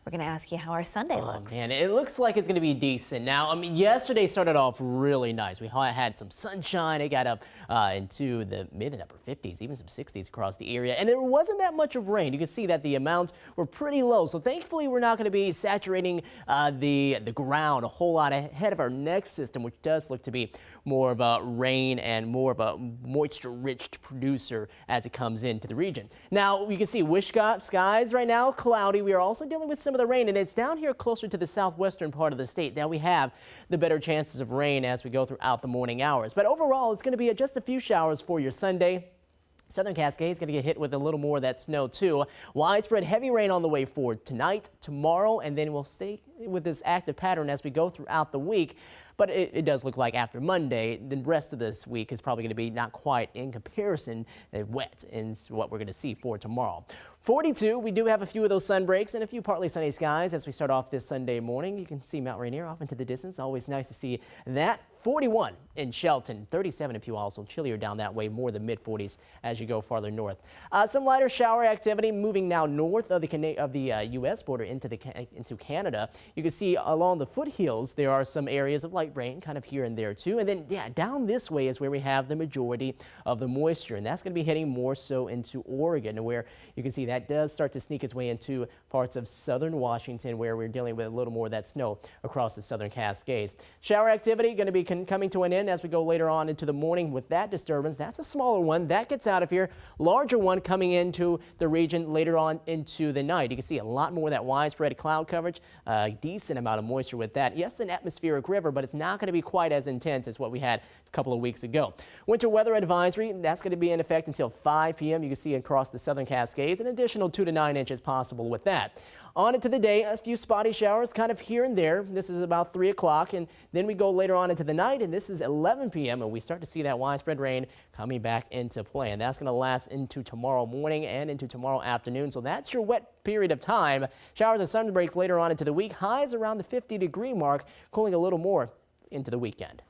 We're going to ask you how our Sunday looks. Oh man, it looks like it's going to be decent. Now, I mean, yesterday started off really nice. We had some sunshine. It got up into the mid and upper 50s, even some 60s across the area. And there wasn't that much of rain. You can see that the amounts were pretty low. So thankfully, we're not going to be saturating the ground a whole lot ahead of our next system, which does look to be more of a rain and more of a moisture-rich producer as it comes into the region. Now, you can see wish skies right now, cloudy. We are also dealing with some of the rain, and it's down here closer to the southwestern part of the state. Now we have the better chances of rain as we go throughout the morning hours. But overall, it's going to be just a few showers for your Sunday. Southern Cascades going to get hit with a little more of that snow too. Widespread heavy rain on the way forward tonight, tomorrow, and then we'll stay with this active pattern as we go throughout the week. But it does look like after Monday, the rest of this week is probably going to be not quite in comparison wet in what we're going to see for tomorrow. 42, we do have a few of those sun breaks and a few partly sunny skies as we start off this Sunday morning. You can see Mount Rainier off into the distance. Always nice to see that. 41 in Shelton, 37 in Puyallup, so chillier down that way, more the mid-40s as you go farther north. Some lighter shower activity moving now north of the U.S. border into Canada. You can see along the foothills there are some areas of light rain kind of here and there too. And then, yeah, down this way is where we have the majority of the moisture, and that's going to be heading more so into Oregon, where you can see that does start to sneak its way into parts of southern Washington, where we're dealing with a little more of that snow across the southern Cascades. Shower activity going to be coming to an end as we go later on into the morning with that disturbance. That's a smaller one that gets out of here. Larger one coming into the region later on into the night. You can see a lot more of that widespread cloud coverage, a decent amount of moisture with that. Yes, an atmospheric river, but it's not going to be quite as intense as what we had a couple of weeks ago. Winter weather advisory, that's going to be in effect until 5 p.m. You can see across the southern Cascades, an additional 2 to 9 inches possible with that. On into the day, a few spotty showers kind of here and there. This is about 3 o'clock, and then we go later on into the night, and this is 11 p.m., and we start to see that widespread rain coming back into play, and that's going to last into tomorrow morning and into tomorrow afternoon. So that's your wet period of time. Showers and sun breaks later on into the week. Highs around the 50-degree mark, cooling a little more into the weekend.